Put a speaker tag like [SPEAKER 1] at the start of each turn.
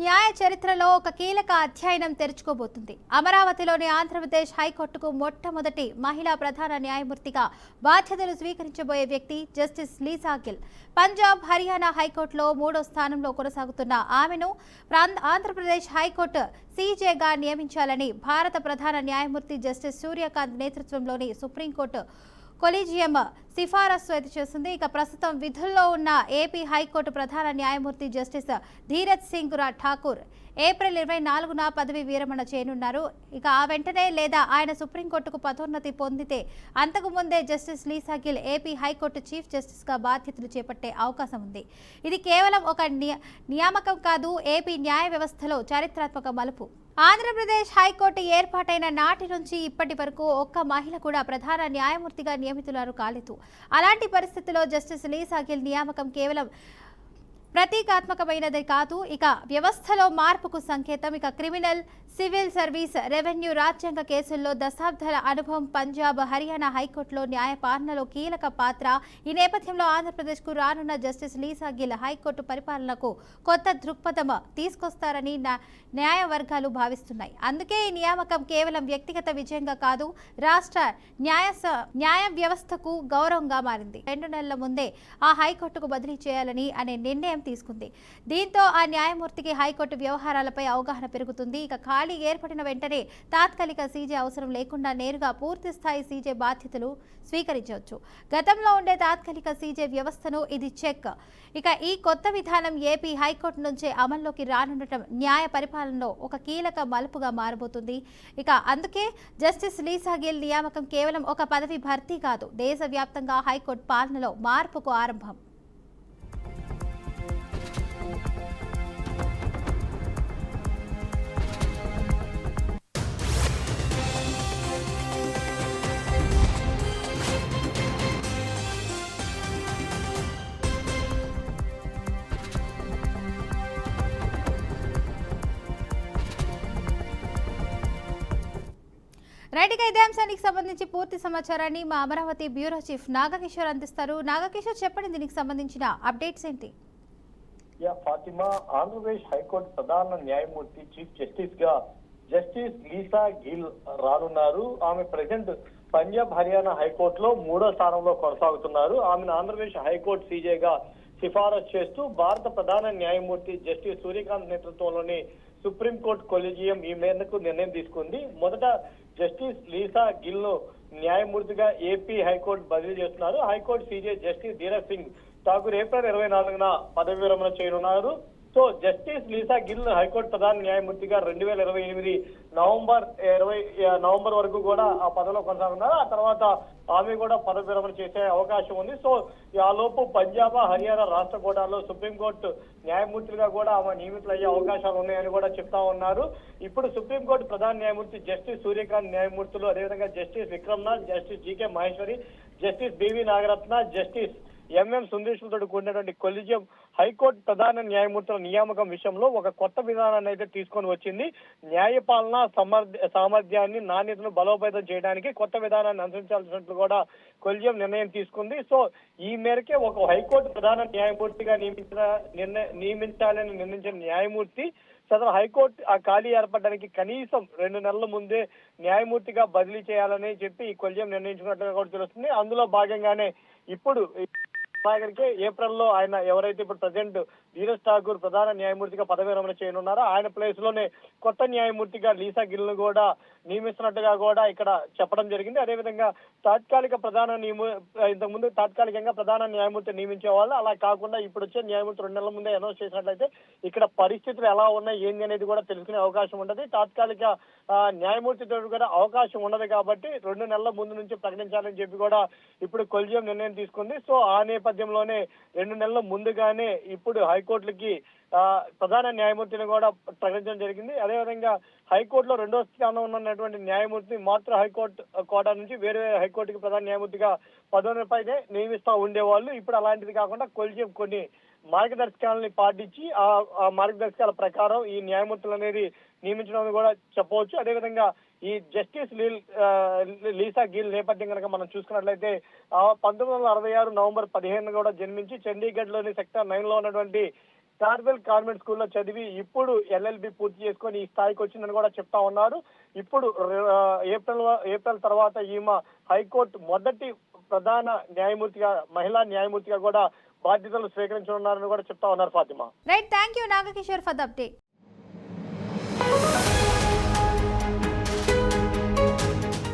[SPEAKER 1] న్యాయ చరిత్రలో ఒక కీలక అధ్యయనం తెరుచుకోబోతుంది. అమరావతిలోని ఆంధ్రప్రదేశ్ హైకోర్టుకు మొట్టమొదటి మహిళా ప్రధాన న్యాయమూర్తిగా బాధ్యతలు స్వీకరించబోయే వ్యక్తి జస్టిస్ లీసా గిల్. పంజాబ్, హర్యానా హైకోర్టులో 3వ స్థానంలో కొనసాగుతున్న ఆమెను ఆంధ్రప్రదేశ్ హైకోర్టు సీజేగా నియమించాలని భారత ప్రధాన న్యాయమూర్తి జస్టిస్ సూర్యకాంత్ నేతృత్వంలోని సుప్రీంకోర్టు కొలీజియం సిఫారసు అయితే చేస్తుంది. ఇక ప్రస్తుతం విధుల్లో ఉన్న ఏపీ హైకోర్టు ప్రధాన న్యాయమూర్తి జస్టిస్ ధీరజ్ సింగ్ ఠాకూర్ ఏప్రిల్ 24న పదవి విరమణ చేయనున్నారు. ఇక ఆ వెంటనే లేదా ఆయన సుప్రీంకోర్టుకు పదోన్నతి పొందితే అంతకు ముందే justice Lisa Gill AP high court chief జస్టిస్గా బాధ్యతలు చేపట్టే అవకాశం ఉంది. ఇది కేవలం ఒక నియామకం కాదు, ఏపీ న్యాయ వ్యవస్థలో చారిత్రాత్మక మలుపు. ఆంధ్రప్రదేశ్ హైకోర్టు ఏర్పాటైన నాటి నుంచి ఇప్పటి వరకు ఒక్క మహిళ కూడా ప్రధాన న్యాయమూర్తిగా నియమితులు కాలేదు. అలాంటి పరిస్థితుల్లో జస్టిస్ లీసా గిల్ నియామకం కేవలం ప్రతీకాత్మకమైనది కాదు, ఇక వ్యవస్థలో మార్పుకు సంకేతం. ఇక క్రిమినల్, సివిల్ సర్వీస్, రెవెన్యూ, రాజ్యాంగ కేసుల్లో దశాబ్దాల అనుభవం, పంజాబ్, హర్యానా హైకోర్టులో న్యాయపాలనలో కీలక పాత్ర. ఈ నేపథ్యంలో ఆంధ్రప్రదేశ్కు రానున్న జస్టిస్ లీసా గిల్ హైకోర్టు పరిపాలనకు కొత్త దృక్పథం తీసుకొస్తారని న్యాయ వర్గాలు భావిస్తున్నాయి. అందుకే ఈ నియామకం కేవలం వ్యక్తిగత విజయంగా కాదు, రాష్ట్ర న్యాయ వ్యవస్థకు గౌరవంగా మారింది. 2 నెలల ముందే ఆ హైకోర్టుకు బదిలీ చేయాలని అనే నిర్ణయం తీసుకుంది. దీంతో ఆ న్యాయమూర్తికి హైకోర్టు వ్యవహారాలపై అవగాహన పెరుగుతుంది. ఇక ఖాళీ ఏర్పడిన వెంటనే తాత్కాలిక సీజే అవసరం లేకుండా నేరుగా పూర్తి స్థాయి సీజే బాధ్యతలు స్వీకరించవచ్చు. గతంలో ఉండే తాత్కాలిక సీజే వ్యవస్థను ఇది చెక్. ఇక ఈ కొత్త విధానం ఏపీ హైకోర్టు నుంచే అమల్లోకి రానుండటం న్యాయ పరిపాలనలో ఒక కీలక మలుపుగా మారబోతుంది. ఇక అందుకే జస్టిస్ లీసా గిల్ నియామకం కేవలం ఒక పదవి భర్తీ కాదు, దేశవ్యాప్తంగా హైకోర్టు పాలనలో మార్పుకు ఆరంభం. రైట్గా ఇదే అంశానికి సంబంధించి పూర్తి సమాచారాన్ని మా అమరావతి బ్యూరో చీఫ్ నాగకిషోర్ అందిస్తారు. నాగకిషోర్, చెప్పండి, దీనికి సంబంధించిన అప్డేట్స్ ఏంటి?
[SPEAKER 2] ఫాతిమా, ఆంధ్రప్రదేశ్ హైకోర్టు ప్రధాన న్యాయమూర్తి చీఫ్ జస్టిస్ గా జస్టిస్ లీసా గిల్ రానున్నారు. ఆమె ప్రెసెంట్ పంజాబ్, హర్యానా హైకోర్టులో 3వ స్థానంలో కొనసాగుతున్నారు. ఆమెను ఆంధ్రప్రదేశ్ హైకోర్టు సీజేగా సిఫారసు చేస్తూ భారత ప్రధాన న్యాయమూర్తి జస్టిస్ సూర్యకాంత్ నేతృత్వంలోని సుప్రీంకోర్టు కొలీజియం ఈ మేరకు నిర్ణయం తీసుకుంది. మొదట జస్టిస్ లీసా గిల్ ను న్యాయమూర్తిగా ఏపీ హైకోర్టు బదిలీ చేస్తున్నారు. High court CJ justice Dheeraj Singh Thakur April 24న పదవి విరమణ చేయనున్నారు. So justice Lisa Gill high court ప్రధాన న్యాయమూర్తిగా 2028 నవంబర్ వరకు కూడా ఆ పదవిలో కొనసాగుతున్నారు. ఆ తర్వాత ఆమె కూడా పదవి విరమణ చేసే అవకాశం ఉంది. సో ఆ లోపు పంజాబ్, హర్యానా రాష్ట్ర కోటాల్లో సుప్రీంకోర్టు న్యాయమూర్తులుగా కూడా ఆమె నియమితులు అయ్యే అవకాశాలు ఉన్నాయని కూడా చెప్తా ఉన్నారు. ఇప్పుడు సుప్రీంకోర్టు ప్రధాన న్యాయమూర్తి జస్టిస్ సూర్యకాంత్ న్యాయమూర్తులు, అదేవిధంగా justice Vikramnath, justice GK Maheshwari, justice BV Nagarathna, justice MM సుందరేశ్వరుతో కూడినటువంటి కొలీజియం హైకోర్టు ప్రధాన న్యాయమూర్తుల నియామకం విషయంలో ఒక కొత్త విధానాన్ని అయితే తీసుకొని వచ్చింది. న్యాయపాలన సామర్థ్యాన్ని, నాణ్యతను బలోపేతం చేయడానికి కొత్త విధానాన్ని అనుసరించాల్సినట్లు కూడా కొలీజియం నిర్ణయం తీసుకుంది. సో ఈ మేరకే ఒక హైకోర్టు ప్రధాన న్యాయమూర్తిగా నియమించాలని నిర్ణయించిన న్యాయమూర్తి సదరు హైకోర్టు ఆ ఖాళీ ఏర్పడడానికి కనీసం 2 నెలల ముందే న్యాయమూర్తిగా బదిలీ చేయాలని చెప్పి ఈ కొలీజియం నిర్ణయించుకున్నట్లుగా కూడా తెలుస్తుంది. అందులో భాగంగానే ఇప్పుడు ఏప్రిల్లో ఆయన ఎవరైతే ఇప్పుడు ప్రజెంట్ ధీరజ్ ఠాకూర్ ప్రధాన న్యాయమూర్తిగా పదవి విరమణ చేయనున్నారో ఆయన ప్లేస్ లోనే కొత్త న్యాయమూర్తిగా లీసా గిల్ ను కూడా నియమిస్తున్నట్టుగా కూడా ఇక్కడ చెప్పడం జరిగింది. అదేవిధంగా ఇంతకుముందు తాత్కాలికంగా ప్రధాన న్యాయమూర్తి నియమించే వాళ్ళు, అలా కాకుండా ఇప్పుడు వచ్చే న్యాయమూర్తి 2 నెలల ముందే అనౌన్స్ చేసినట్లయితే ఇక్కడ పరిస్థితులు ఎలా ఉన్నాయి ఏంది అనేది కూడా తెలుసుకునే అవకాశం ఉండదు. తాత్కాలిక న్యాయమూర్తితో కూడా అవకాశం ఉండదు కాబట్టి 2 నెలల ముందు నుంచి ప్రకటించాలని చెప్పి కూడా ఇప్పుడు కొలీజియం నిర్ణయం తీసుకుంది. సో ఆ నేపథ్యంలోనే 2 నెలల ముందుగానే ఇప్పుడు హైకోర్టులకి ప్రధాన న్యాయమూర్తిని కూడా ప్రకటించడం జరిగింది. అదేవిధంగా హైకోర్టులో 2వ స్థానంలో ఉన్నటువంటి న్యాయమూర్తిని మాత్రం హైకోర్టు కోటా నుంచి వేరే హైకోర్టుకి ప్రధాన న్యాయమూర్తిగా పదవిపైనే నియమిస్తూ ఉండేవాళ్ళు. ఇప్పుడు అలాంటిది కాకుండా కొలీజియం కొన్ని మార్గదర్శకాలని పాటించి ఆ మార్గదర్శకాల ప్రకారం ఈ న్యాయమూర్తులు అనేది నియమించడం కూడా చెప్పవచ్చు. అదేవిధంగా ఈ జస్టిస్ లీసా గిల్ నేపథ్యం కనుక మనం చూసుకున్నట్లయితే 1966 నవంబర్ 15 కూడా జన్మించి చండీగఢ్ లోని సెక్టర్ 9 లో ఉన్నటువంటి కార్బెల్ కాన్వెంట్ స్కూల్లో చదివి ఇప్పుడు LLB పూర్తి చేసుకొని ఈ స్థాయికి వచ్చిందని కూడా చెప్తా ఉన్నారు. ఇప్పుడు ఏప్రిల్ తర్వాత ఈమె హైకోర్టు మొదటి ప్రధాన న్యాయమూర్తిగా, మహిళా న్యాయమూర్తిగా కూడా బాధ్యతలు స్వీకరించనున్నారని కూడా చెప్తా ఉన్నారు Fatima.
[SPEAKER 1] Right, thank you Nagakishore for the update.